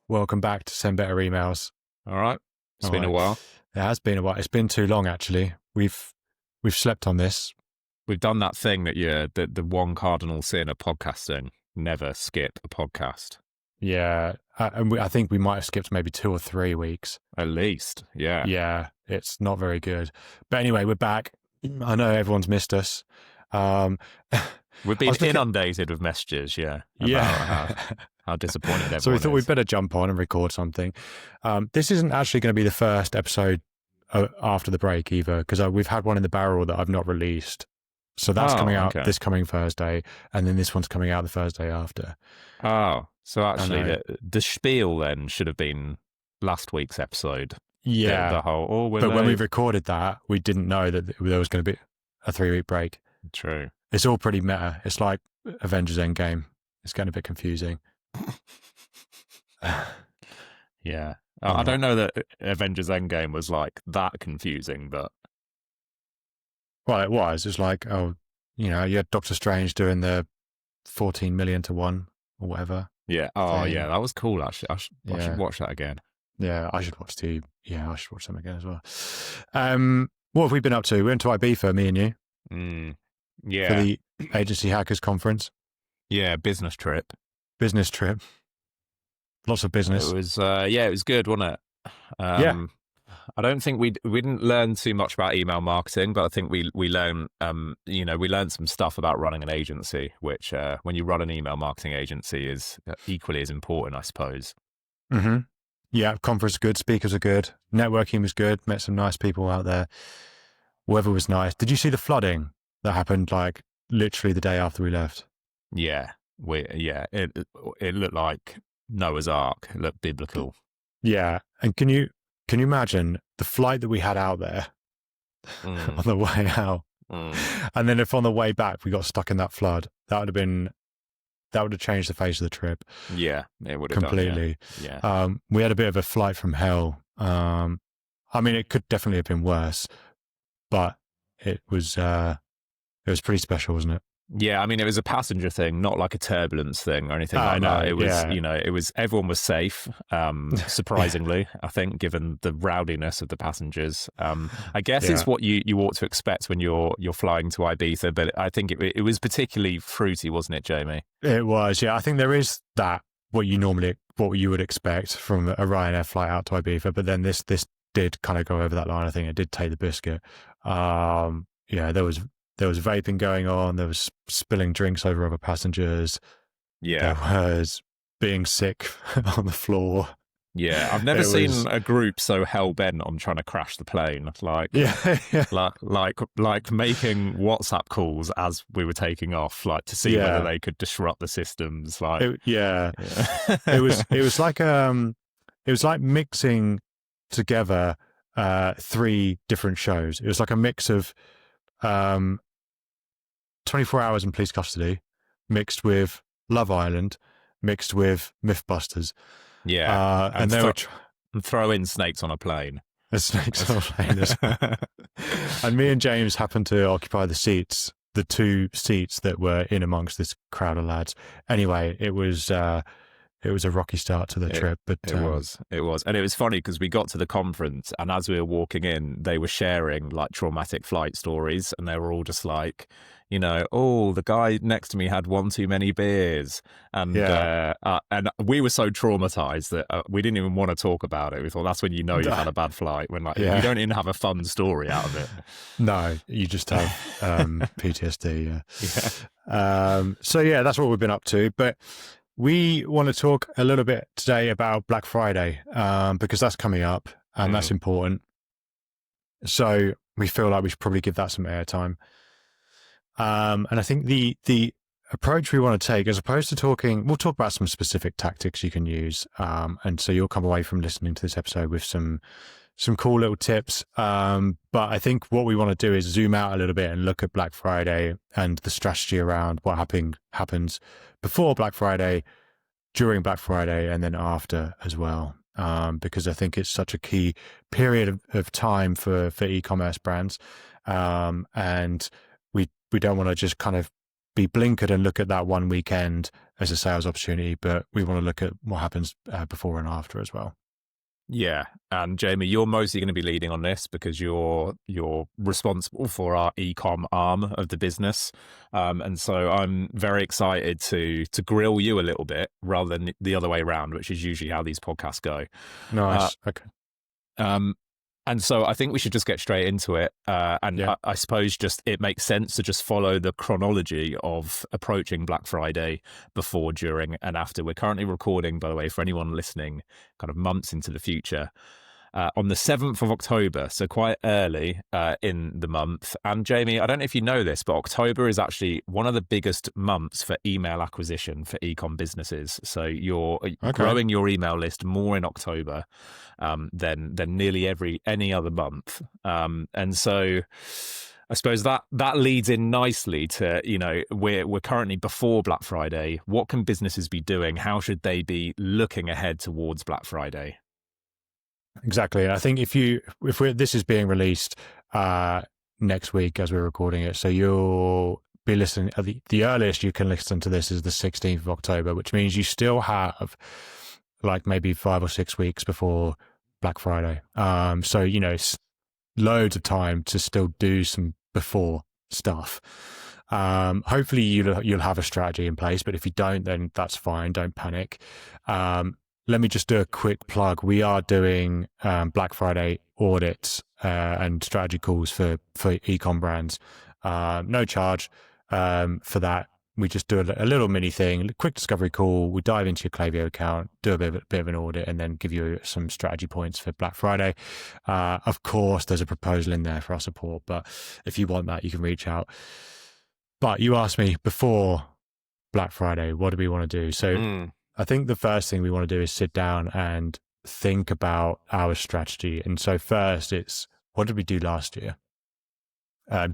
welcome back to Send Better Emails. All right. It's All been a right. while. It has been a while. It's been too long, actually. We've slept on this. We've done that thing that the one cardinal sin of podcasting: never skip a podcast. Yeah, and I think we might have skipped maybe 2 or 3 weeks. At least, yeah. Yeah, it's not very good. But anyway, we're back. I know everyone's missed us. We've been inundated with messages, about how disappointed everyone is. So we thought we'd better jump on and record something. This isn't actually going to be the first episode after the break either, because we've had one in the barrel that I've not released. So that's coming out this coming Thursday, and then this one's coming out the Thursday after. Oh, so actually the spiel then should have been last week's episode. Yeah. The whole, but when we recorded that, we didn't know that there was going to be a 3-week break. True. It's all pretty meta. It's like Avengers Endgame. It's getting a bit confusing. Yeah. I don't know that Avengers Endgame was like that confusing, but... Well, it was. It's like, you had Doctor Strange doing the 14 million to 1 or whatever. Yeah. Oh, yeah. That was cool, actually. I should watch that again. Yeah, I should watch I should watch them again as well. What have we been up to? We went to Ibiza, me and you. Yeah. For the Agency Hackers Conference. Yeah, business trip. Lots of business. It was, it was good, wasn't it? Yeah. I don't think we didn't learn too much about email marketing, but I think we learned, we learned some stuff about running an agency, which when you run an email marketing agency is equally as important, I suppose. Mm-hmm. Yeah, conference was good, speakers are good, networking was good, met some nice people out there. Weather was nice. Did you see the flooding that happened like literally the day after we left? Yeah, it looked like Noah's Ark. It looked biblical. Yeah, and can you imagine the flight that we had out there on the way out, and then if on the way back we got stuck in that flood, that would have changed the face of the trip. Yeah, it would have completely. Yeah. We had a bit of a flight from hell. I mean, it could definitely have been worse, but it was pretty special, wasn't it? Yeah, I mean, it was a passenger thing, not like a turbulence thing or anything like that. It was, everyone was safe, surprisingly, I think, given the rowdiness of the passengers. I guess it's what you ought to expect when you're flying to Ibiza, but I think it was particularly fruity, wasn't it, Jamie? It was, yeah. I think there is that, what you would expect from a Ryanair flight out to Ibiza, but then this did kind of go over that line. I think it did take the biscuit. There was vaping going on. There was spilling drinks over other passengers. Yeah. There was being sick on the floor. Yeah, I've never seen a group so hell-bent on trying to crash the plane. Like making WhatsApp calls as we were taking off, like to see whether they could disrupt the systems. Like, it was like mixing together 3 different shows. It was like a mix of 24 Hours in Police Custody, mixed with Love Island, mixed with Mythbusters. Yeah, and they were throw in Snakes on a Plane. Snakes on a Plane. And me and James happened to occupy the 2 seats that were in amongst this crowd of lads. Anyway, it was a rocky start to the trip, but it was, and it was funny because we got to the conference, and as we were walking in, they were sharing like traumatic flight stories, and they were all just like, the guy next to me had 1 too many beers, and we were so traumatized that we didn't even want to talk about it. We thought that's when you've had a bad flight, when you don't even have a fun story out of it. No, you just have PTSD. So that's what we've been up to, but. We want to talk a little bit today about Black Friday because that's coming up and that's important. So we feel like we should probably give that some airtime. And I think the approach we want to take, as opposed to we'll talk about some specific tactics you can use. And so you'll come away from listening to this episode with some cool little tips. But I think what we want to do is zoom out a little bit and look at Black Friday and the strategy around what happens before Black Friday, during Black Friday, and then after as well. Because I think it's such a key period of time for e-commerce brands. And we don't want to just kind of be blinkered and look at that one weekend as a sales opportunity, but we want to look at what happens before and after as well. Yeah, and Jamie, you're mostly going to be leading on this because you're responsible for our e-com arm of the business, and so I'm very excited to grill you a little bit rather than the other way around, which is usually how these podcasts go. Nice. Okay. And so I think we should just get straight into it. I suppose just it makes sense to just follow the chronology of approaching Black Friday before, during, and after. We're currently recording, by the way, for anyone listening, kind of months into the future, on the 7th of October, so quite early in the month. And Jamie, I don't know if you know this, but October is actually one of the biggest months for email acquisition for e-com businesses. So you're growing your email list more in October than nearly any other month. And so I suppose that leads in nicely to, we're currently before Black Friday. What can businesses be doing? How should they be looking ahead towards Black Friday? Exactly. I think this is being released next week as we're recording it, so you'll be listening at the earliest you can listen to this is the 16th of October, which means you still have like maybe 5 or 6 weeks before Black Friday. So loads of time to still do some before stuff. Hopefully you'll have a strategy in place, but if you don't, then that's fine. Don't panic. Let me just do a quick plug. We are doing Black Friday audits and strategy calls for e-com brands. No charge for that. We just do a little mini thing, a quick discovery call. We dive into your Klaviyo account, do a bit of an audit, and then give you some strategy points for Black Friday. Of course, there's a proposal in there for our support, but if you want that, you can reach out. But you asked me before Black Friday, what do we want to do? So I think the first thing we want to do is sit down and think about our strategy. And so first it's, what did we do last year?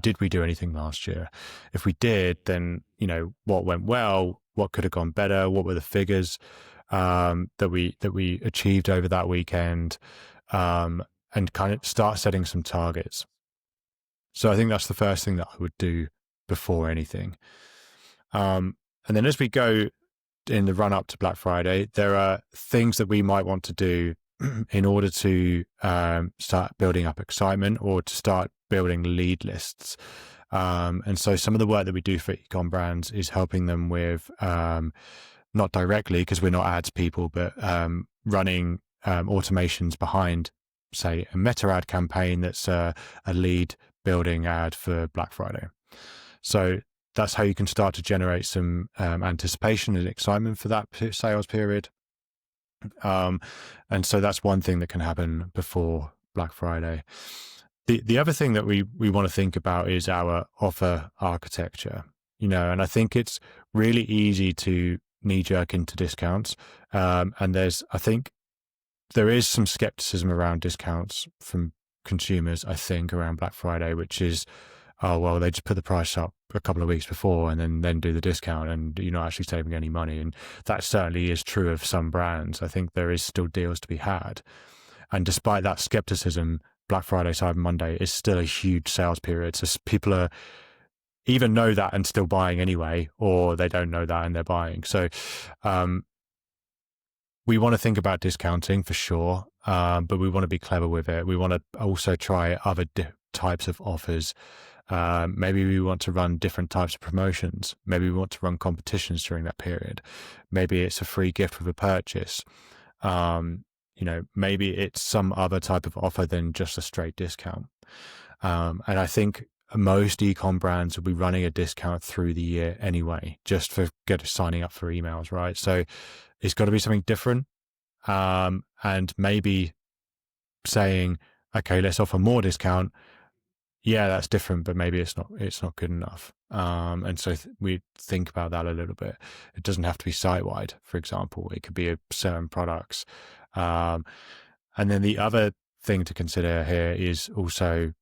Did we do anything last year? If we did, then, what went well, what could have gone better? What were the figures that we achieved over that weekend? And kind of start setting some targets. So I think that's the first thing that I would do before anything. And then as we go in the run up to Black Friday, there are things that we might want to do in order to start building up excitement or to start building lead lists. And so some of the work that we do for e-com brands is helping them with, not directly because we're not ads people, but running automations behind, say, a meta ad campaign that's a lead building ad for Black Friday. So that's how you can start to generate some anticipation and excitement for that sales period. And so that's one thing that can happen before Black Friday. The other thing that we want to think about is our offer architecture, and I think it's really easy to knee jerk into discounts. And I think there is some skepticism around discounts from consumers, I think, around Black Friday, which is, oh, well, they just put the price up a couple of weeks before and then do the discount and you're not actually saving any money. And that certainly is true of some brands. I think there is still deals to be had. And despite that skepticism, Black Friday, Cyber Monday is still a huge sales period. So people either know that and still buying anyway, or they don't know that and they're buying. So we want to think about discounting for sure, but we want to be clever with it. We want to also try other types of offers. Maybe we want to run different types of promotions. Maybe we want to run competitions during that period. Maybe it's a free gift with a purchase. Maybe it's some other type of offer than just a straight discount. And I think most e-com brands will be running a discount through the year anyway, just for signing up for emails, right? So it's got to be something different. And maybe saying, okay, let's offer more discount. Yeah, that's different, but maybe it's not good enough. And so we think about that a little bit. It doesn't have to be site-wide, for example. It could be certain products. And then the other thing to consider here is also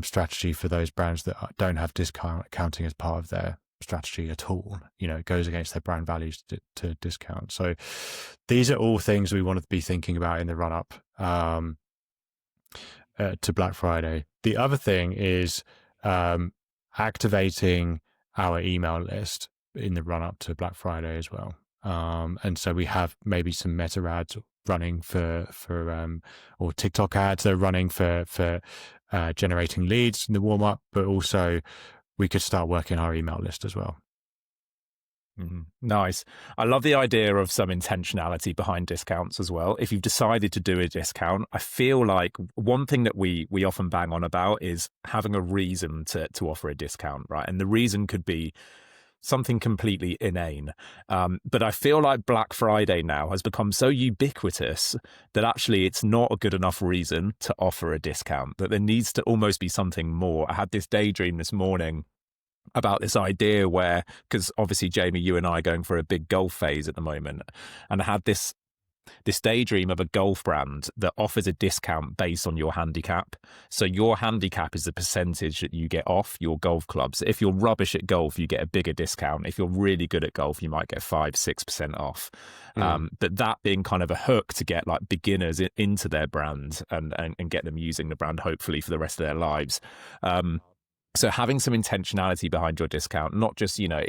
strategy for those brands that don't have discounting as part of their strategy at all. It goes against their brand values to discount. So these are all things we want to be thinking about in the run-up to Black Friday. The other thing is activating our email list. in the run up to Black Friday as well. And so we have maybe some Meta ads running for or TikTok ads that are running for generating leads in the warm up, but also we could start working our email list as well. Nice. I love the idea of some intentionality behind discounts as well. If you've decided to do a discount, I feel like one thing that we often bang on about is having a reason to offer a discount, right? And the reason could be something completely inane. But I feel like Black Friday now has become so ubiquitous that actually it's not a good enough reason to offer a discount, that there needs to almost be something more. I had this daydream this morning about this idea where, because obviously, Jamie, you and I are going for a big golf phase at the moment, and I had this daydream of a golf brand that offers a discount based on your handicap. So your handicap is the percentage that you get off your golf clubs. If you're rubbish at golf, you get a bigger discount. If you're really good at golf, you might get 5-6% off. But that being kind of a hook to get like beginners into their brand and get them using the brand, hopefully for the rest of their lives. So having some intentionality behind your discount, not just, I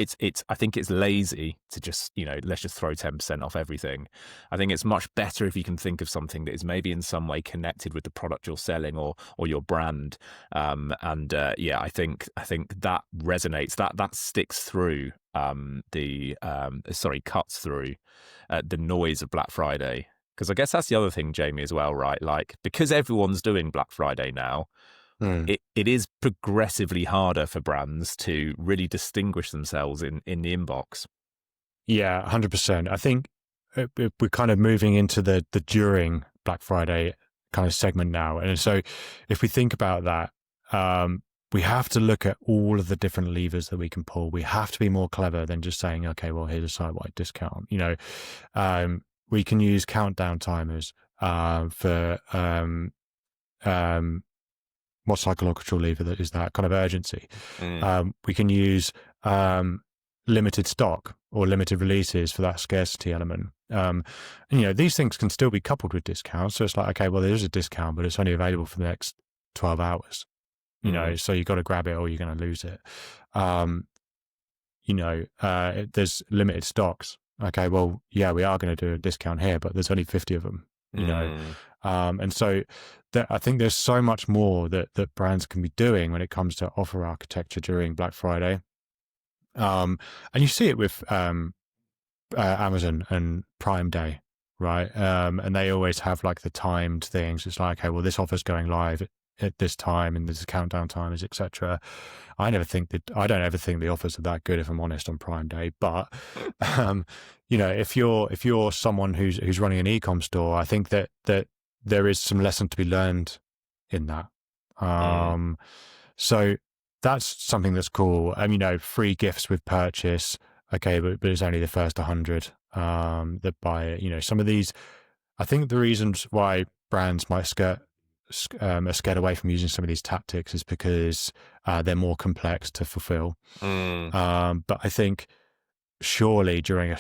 think it's lazy to just, let's just throw 10% off everything. I think it's much better if you can think of something that is maybe in some way connected with the product you're selling or your brand. I think that resonates, that sticks through cuts through the noise of Black Friday. Because I guess that's the other thing, Jamie, as well, right? Like, because everyone's doing Black Friday now, it is progressively harder for brands to really distinguish themselves in the inbox. Yeah, 100%. I think we're kind of moving into the during Black Friday kind of segment now. And so if we think about that, we have to look at all of the different levers that we can pull. We have to be more clever than just saying, okay, well, here's a site-wide discount. We can use countdown timers for what psychological lever is that kind of urgency. We can use limited stock or limited releases for that scarcity element. These things can still be coupled with discounts. So it's like, okay, well, there's a discount, but it's only available for the next 12 hours. So you got to grab it or you're going to lose it. There's limited stocks. Okay, well, yeah, we are going to do a discount here, but there's only 50 of them. And so I think there's so much more that brands can be doing when it comes to offer architecture during Black Friday. And you see it with Amazon and Prime Day, right? And they always have like the timed things. It's like, okay, well, this offer's going live at this time and there's countdown timers, etc. I don't ever think the offers are that good, if I'm honest, on Prime Day. But if you're someone who's running an e-com store, I think that there is some lesson to be learned in that. So that's something that's cool. Free gifts with purchase. Okay, but it's only the first 100 that buy it. Some of these, I think the reasons why brands might are scared away from using some of these tactics is because they're more complex to fulfill. But I think surely during a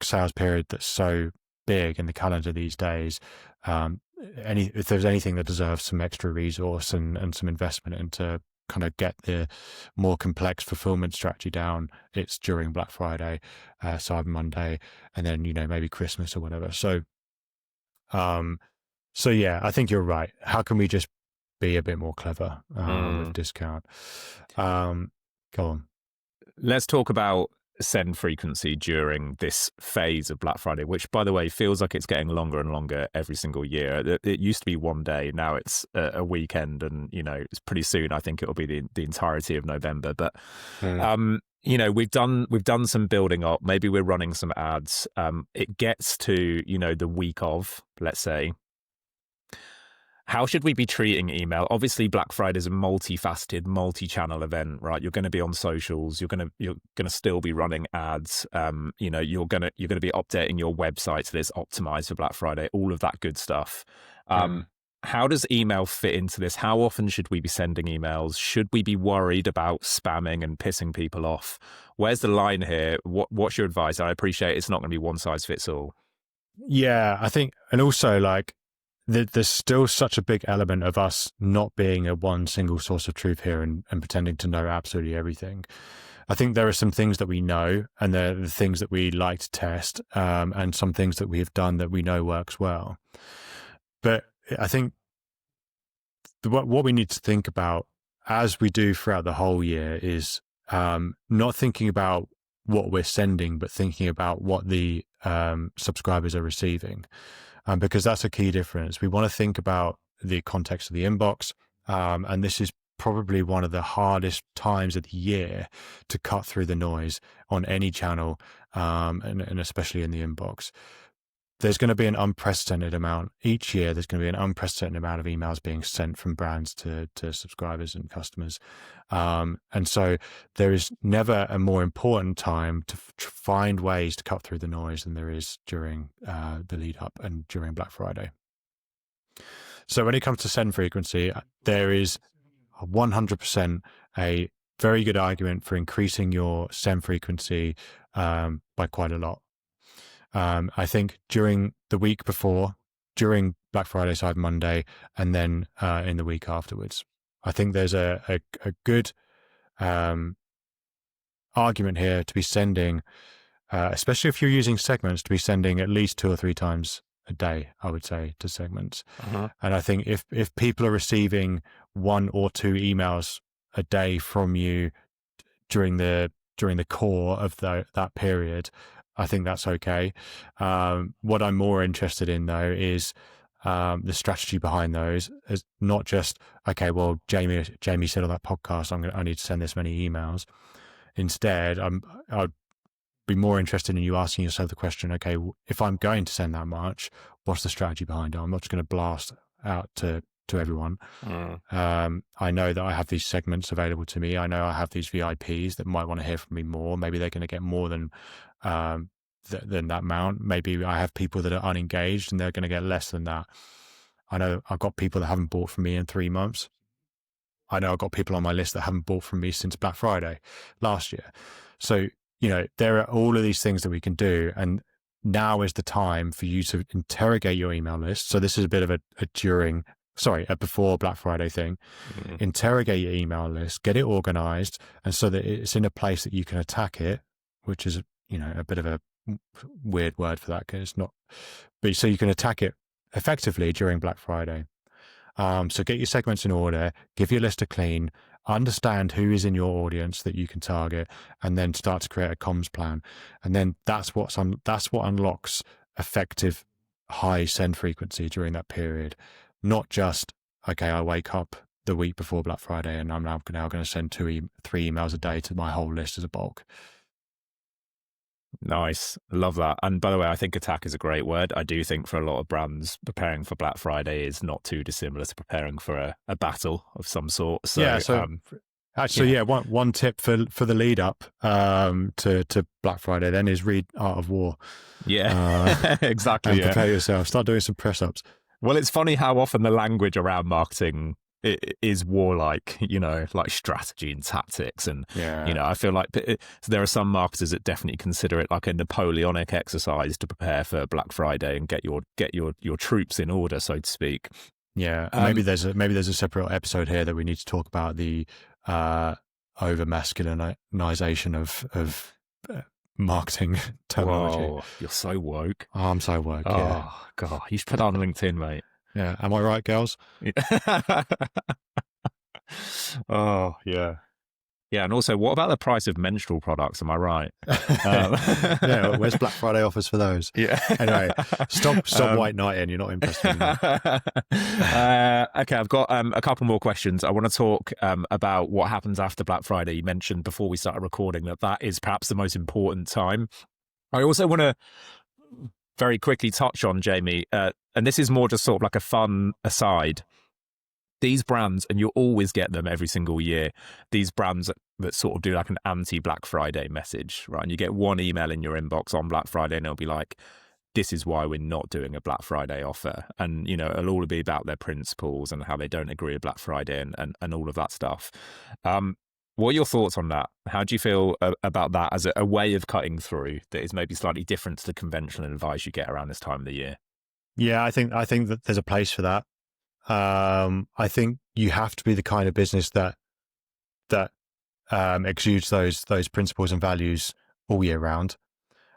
sales period that's so big in the calendar these days, if there's anything that deserves some extra resource and some investment into kind of get the more complex fulfillment strategy down, it's during Black Friday, Cyber Monday, and then maybe Christmas or whatever. So yeah, I think you're right. How can we just be a bit more clever with discount? Go on. Let's talk about send frequency during this phase of Black Friday, which, by the way, feels like it's getting longer and longer every single year. It used to be one day, now it's a weekend, and it's pretty soon. I think it'll be the entirety of November. But we've done some building up. Maybe we're running some ads. It gets to the week of, let's say. How should we be treating email? Obviously, Black Friday is a multifaceted, multi-channel event, right? You're going to be on socials. You're going to still be running ads. You're going to be updating your website so that it's optimized for Black Friday. All of that good stuff. How does email fit into this? How often should we be sending emails? Should we be worried about spamming and pissing people off? Where's the line here? What's your advice? I appreciate it's not going to be one size fits all. Yeah, I think, and also like, there's still such a big element of us not being a one single source of truth here and pretending to know absolutely everything. I think there are some things that we know, and there are the things that we like to test, and some things that we have done that we know works well. But I think what we need to think about, as we do throughout the whole year, is not thinking about what we're sending, but thinking about what the subscribers are receiving, because that's a key difference. We want to think about the context of the inbox, and this is probably one of the hardest times of the year to cut through the noise on any channel, and especially in the inbox. There's going to be an unprecedented amount each year. There's going to be an unprecedented amount of emails being sent from brands to subscribers and customers. And so there is never a more important time to find ways to cut through the noise than there is during the lead up and during Black Friday. So when it comes to send frequency, there is 100% a very good argument for increasing your send frequency by quite a lot. I think during the week before, during Black Friday, Cyber Monday, and then in the week afterwards, I think there's a good argument here to be sending, especially if you're using segments, to be sending at least 2 or 3 times a day, I would say, to segments. And I think if people are receiving 1 or 2 emails a day from you during the core of that period, I think that's okay. What I'm more interested in, though, is the strategy behind those. Is not just, okay, well, Jamie said on that podcast, I need to send this many emails. Instead, I'd be more interested in you asking yourself the question, okay, if I'm going to send that much, what's the strategy behind it? I'm not just going to blast out to everyone. I know that I have these segments available to me. I know I have these VIPs that might want to hear from me more. Maybe they're going to get more than that amount. Maybe I have people that are unengaged and they're going to get less than that. I know I've got people that haven't bought from me in 3 months. I know I've got people on my list that haven't bought from me since Black Friday last year. So, there are all of these things that we can do. And now is the time for you to interrogate your email list. So this is a bit of a before Black Friday thing. Interrogate your email list, get it organized, and so that it's in a place that you can attack it, which is, a bit of a weird word for that, because it's not, but so you can attack it effectively during Black Friday. So get your segments in order, give your list a clean, understand who is in your audience that you can target, and then start to create a comms plan. And then that's what unlocks effective high send frequency during that period. Not just, okay, I wake up the week before Black Friday and I'm now going to send 3 emails a day to my whole list as a bulk. Nice. Love that. And by the way, I think attack is a great word. I do think for a lot of brands, preparing for Black Friday is not too dissimilar to preparing for a battle of some sort. So, one tip for the lead up to Black Friday then is read Art of War. Yeah, exactly. And prepare yourself. Start doing some press ups. Well, it's funny how often the language around marketing is warlike, like strategy and tactics. And, I feel like there are some marketers that definitely consider it like a Napoleonic exercise to prepare for Black Friday and get your troops in order, so to speak. Yeah. Maybe there's a separate episode here that we need to talk about the over masculinization of marketing terminology. Whoa, you're so woke. Oh, I'm so woke. Yeah. Oh, God. You should put that on LinkedIn, mate. Yeah. Am I right, girls? Oh, yeah. Yeah. And also, what about the price of menstrual products? Am I right? Yeah. Where's Black Friday offers for those? Yeah. Anyway, stop white knighting. You're not impressed with me. Okay. I've got a couple more questions. I want to talk about what happens after Black Friday. You mentioned before we started recording that is perhaps the most important time. I also want to very quickly touch on, Jamie, and this is more just sort of like a fun aside. These brands, and you'll always get them every single year, these brands that sort of do like an anti-Black Friday message, right? And you get one email in your inbox on Black Friday and it'll be like, this is why we're not doing a Black Friday offer. And, it'll all be about their principles and how they don't agree with Black Friday and all of that stuff. What are your thoughts on that? How do you feel about that as a way of cutting through that is maybe slightly different to the conventional advice you get around this time of the year? Yeah, I think that there's a place for that. I think you have to be the kind of business that exudes those principles and values all year round.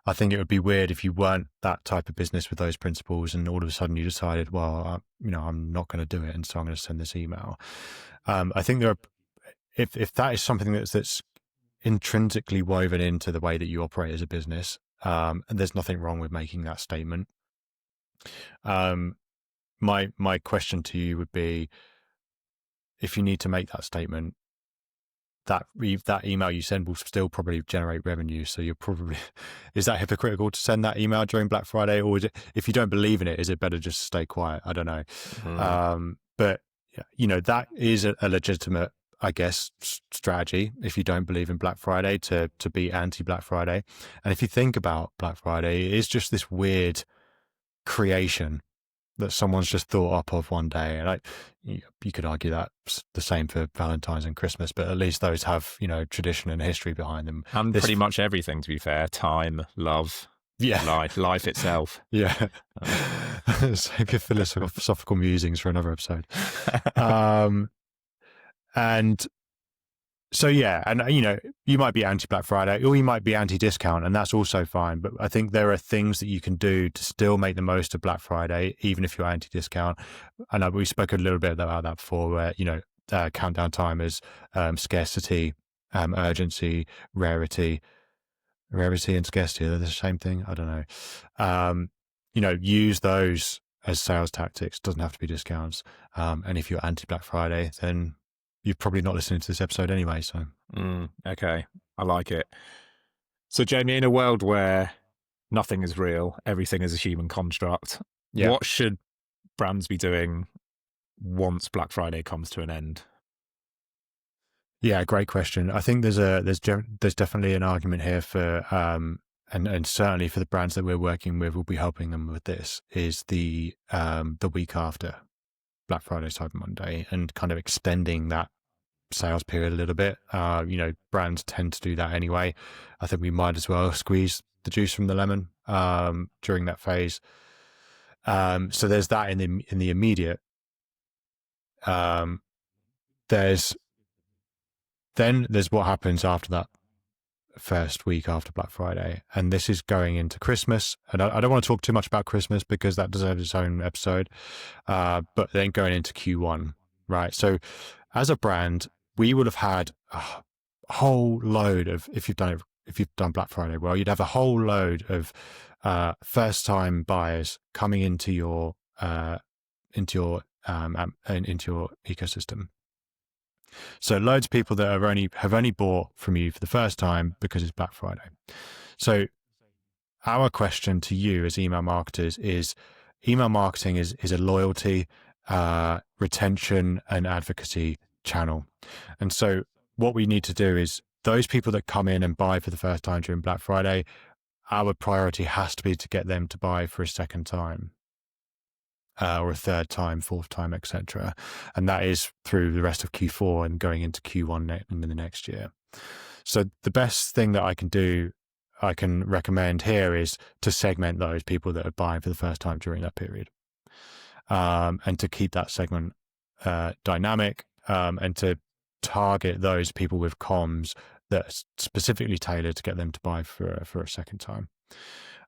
I think it would be weird if you weren't that type of business with those principles, and all of a sudden you decided, well, I'm not going to do it, and so I'm going to send this email. I think if that is something that's intrinsically woven into the way that you operate as a business, and there's nothing wrong with making that statement. My question to you would be, if you need to make that statement, that email you send will still probably generate revenue. So you're probably, is that hypocritical to send that email during Black Friday? Or is it, if you don't believe in it, is it better just to stay quiet? I don't know. But that is a legitimate, I guess, strategy if you don't believe in Black Friday, to be anti-Black Friday. And if you think about Black Friday, it is just this weird creation that someone's just thought up of one day. And you could argue that's the same for Valentine's and Christmas, but at least those have, tradition and history behind them. And pretty much everything, to be fair: time, love, life itself. Yeah. Save your philosophical musings for another episode. And so, yeah, and you might be anti-Black Friday, or you might be anti-discount, and that's also fine. But I think there are things that you can do to still make the most of Black Friday, even if you're anti-discount. And we spoke a little bit about that before, where countdown timers, scarcity, urgency, rarity and scarcity, are they the same thing? I don't know. Use those as sales tactics. Doesn't have to be discounts. And if you're anti-Black Friday, then you're probably not listening to this episode anyway. So, okay. I like it. So, Jamie, in a world where nothing is real, everything is a human construct, what should brands be doing once Black Friday comes to an end? Yeah, great question. I think there's definitely an argument here for, and certainly for the brands that we're working with, we'll be helping them with this, is the week after Black Friday, Cyber Monday, and kind of extending that sales period a little bit. Brands tend to do that anyway. I think we might as well squeeze the juice from the lemon during that phase. So there's that in the immediate. There's what happens after that first week after Black Friday, and this is going into Christmas. And I don't want to talk too much about Christmas because that deserves its own episode. But then going into Q1, right? So as a brand, we would have had a whole load of, if you've done Black Friday well, you'd have a whole load of first-time buyers coming into your ecosystem. So loads of people that have only bought from you for the first time because it's Black Friday. So our question to you as email marketers is, email marketing is a loyalty, retention and advocacy channel. And so what we need to do is, those people that come in and buy for the first time during Black Friday, our priority has to be to get them to buy for a second time. Or a third time, fourth time, etc. And that is through the rest of Q4 and going into Q1 in the next year. So the best thing that I can recommend here is to segment those people that are buying for the first time during that period, and to keep that segment dynamic, and to target those people with comms that are specifically tailored to get them to buy for a second time.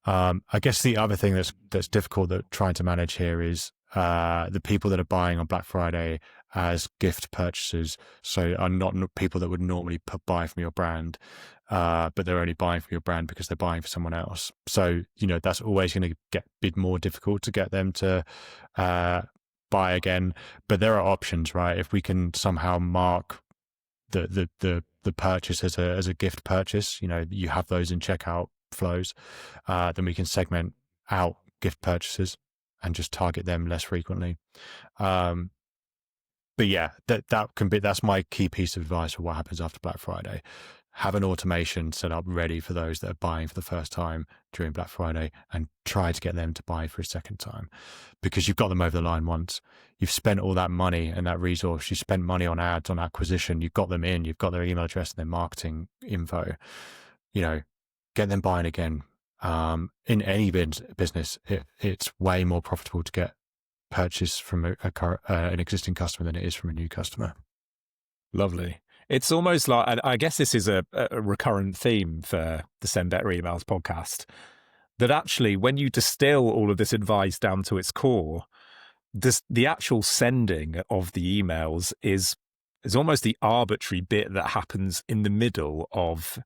I guess the other thing that's difficult that trying to manage here is the people that are buying on Black Friday as gift purchases. So are not people that would normally buy from your brand, but they're only buying from your brand because they're buying for someone else. So, that's always going to get a bit more difficult to get them to buy again. But there are options, right? If we can somehow mark the purchase as a gift purchase, you have those in checkout flows, then we can segment out gift purchases and just target them less frequently. But yeah, that's my key piece of advice for what happens after Black Friday. Have an automation set up ready for those that are buying for the first time during Black Friday, and try to get them to buy for a second time, because you've got them over the line once. You've spent all that money and that resource. You spent money on ads, on acquisition. You've got them in. You've got their email address and their marketing info. Get them buying again. In any business, it's way more profitable to get purchase from an existing customer than it is from a new customer. Lovely. It's almost like, and I guess this is a recurrent theme for the Send Better Emails podcast, that actually when you distill all of this advice down to its core, the actual sending of the emails is almost the arbitrary bit that happens in the middle of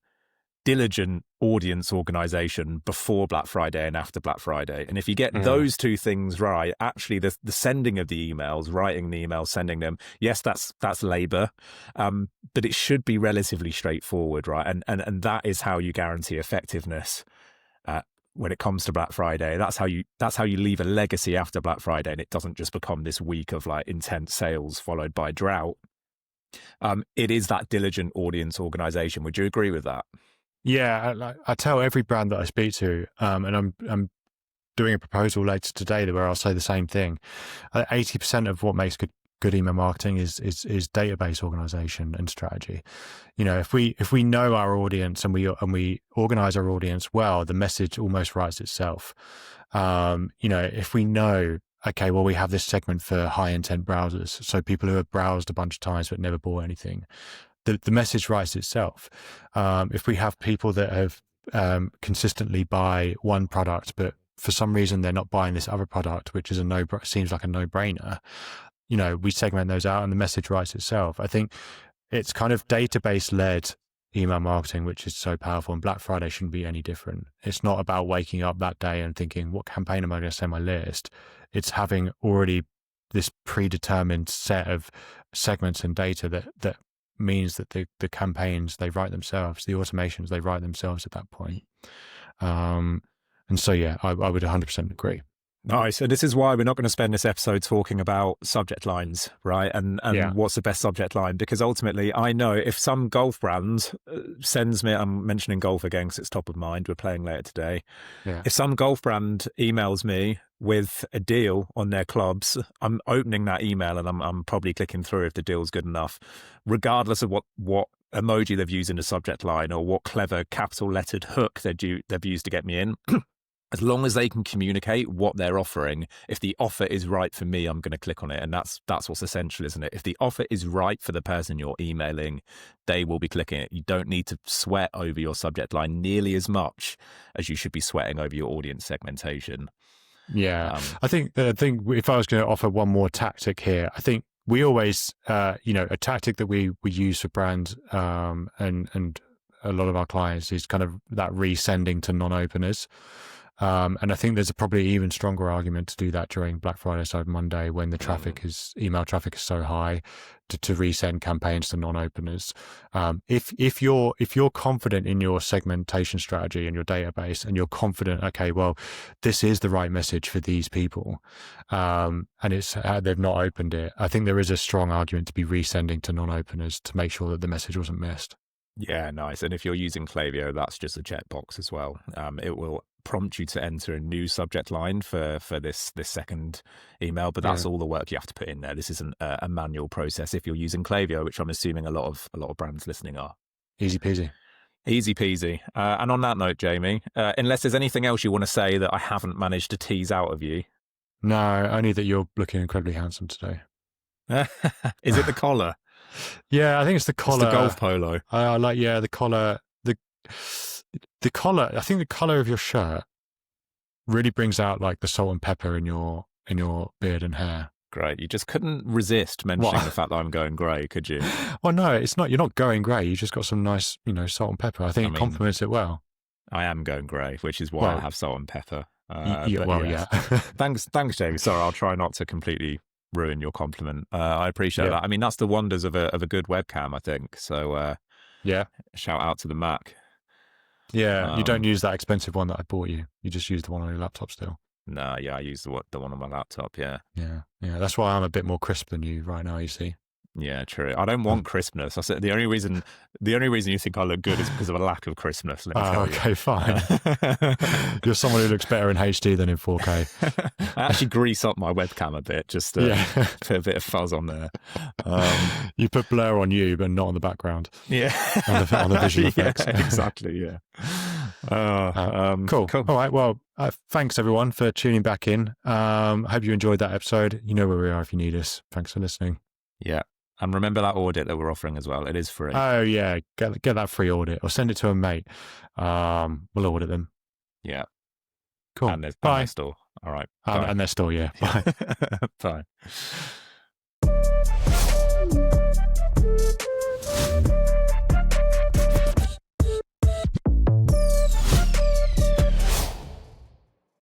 diligent audience organization before Black Friday and after Black Friday. And if you get those two things right, actually the sending of the emails, writing the emails, sending them, yes, that's labor, but it should be relatively straightforward, right? And that is how you guarantee effectiveness when it comes to Black Friday. That's how you leave a legacy after Black Friday, and it doesn't just become this week of like intense sales followed by drought. It is that diligent audience organization. Would you agree with that? Yeah, I tell every brand that I speak to, and I'm doing a proposal later today where I'll say the same thing. 80% of what makes good email marketing is database organization and strategy. You know, if we know our audience and we organize our audience well, the message almost writes itself. You know, if we know, okay, well, we have this segment for high intent browsers, so people who have browsed a bunch of times but never bought anything, the message writes itself. If we have people that have consistently buy one product, but for some reason they're not buying this other product, which is seems like a no-brainer, you know, we segment those out and the message writes itself. I think it's kind of database-led email marketing, which is so powerful, and Black Friday shouldn't be any different. It's not about waking up that day and thinking, what campaign am I going to send my list? It's having already this predetermined set of segments and data that means that the campaigns, they write themselves, the automations, they write themselves at that point. And so, yeah, I would 100% agree. Nice. And this is why we're not going to spend this episode talking about subject lines, right? And what's the best subject line? Because ultimately, I know if some golf brand sends me, I'm mentioning golf again because it's top of mind, we're playing later today. Yeah. If some golf brand emails me with a deal on their clubs, I'm opening that email and I'm probably clicking through if the deal's good enough, regardless of what emoji they've used in the subject line or what clever capital lettered hook they've used to get me in. As long as they can communicate what they're offering, if the offer is right for me, I'm going to click on it. And that's what's essential, isn't it? If the offer is right for the person you're emailing, they will be clicking it. You don't need to sweat over your subject line nearly as much as you should be sweating over your audience segmentation. Yeah. I think if I was going to offer one more tactic here, I think we always, a tactic that we use for brands and a lot of our clients is kind of that resending to non-openers. And I think there's a probably even stronger argument to do that during Black Friday, Cyber Monday, when the email traffic is so high, to resend campaigns to non-openers. If you're confident in your segmentation strategy and your database, and you're confident, okay, well, this is the right message for these people, and it's they've not opened it, I think there is a strong argument to be resending to non-openers to make sure that the message wasn't missed. Yeah, nice. And if you're using Klaviyo, that's just a checkbox as well. It will prompt you to enter a new subject line for this second email, but that's all the work you have to put in there. This isn't a manual process if you're using Klaviyo, which I'm assuming a lot of brands listening are. Easy peasy. Easy peasy. And on that note, Jamie, unless there's anything else you want to say that I haven't managed to tease out of you. No, only that you're looking incredibly handsome today. Is it the collar? Yeah, I think it's the collar. It's the golf polo. I like, the collar. The collar. I think the color of your shirt really brings out like the salt and pepper in your beard and hair. Great. You just couldn't resist mentioning the fact that I'm going grey, could you? Well, no, it's not. You're not going grey. You just got some nice, salt and pepper. I think it complements it well. I am going grey, which is why I have salt and pepper. Yeah. Thanks, Jamie. Sorry, I'll try not to completely ruin your compliment. I appreciate that. I mean, that's the wonders of a good webcam, I think. So, shout out to the Mac. Yeah, you don't use that expensive one that I bought you. You just use the one on your laptop still. No, yeah, I use the one on my laptop. Yeah. That's why I'm a bit more crisp than you right now. You see. Yeah, true. I don't want crispness. I said the only reason you think I look good is because of a lack of crispness. Let me tell you. Okay, fine. You're someone who looks better in HD than in 4K. I actually grease up my webcam a bit, just to put a bit of fuzz on there. You put blur on you, but not on the background. Yeah, on the visual effects. Yeah, exactly. Yeah. Cool. All right. Well, thanks everyone for tuning back in. Hope you enjoyed that episode. You know where we are if you need us. Thanks for listening. Yeah. And remember that audit that we're offering as well. It is free. Oh yeah, get that free audit or send it to a mate. We'll audit them. Yeah. Cool. And their Bye. store. All right. And their store. Yeah. Bye. Bye.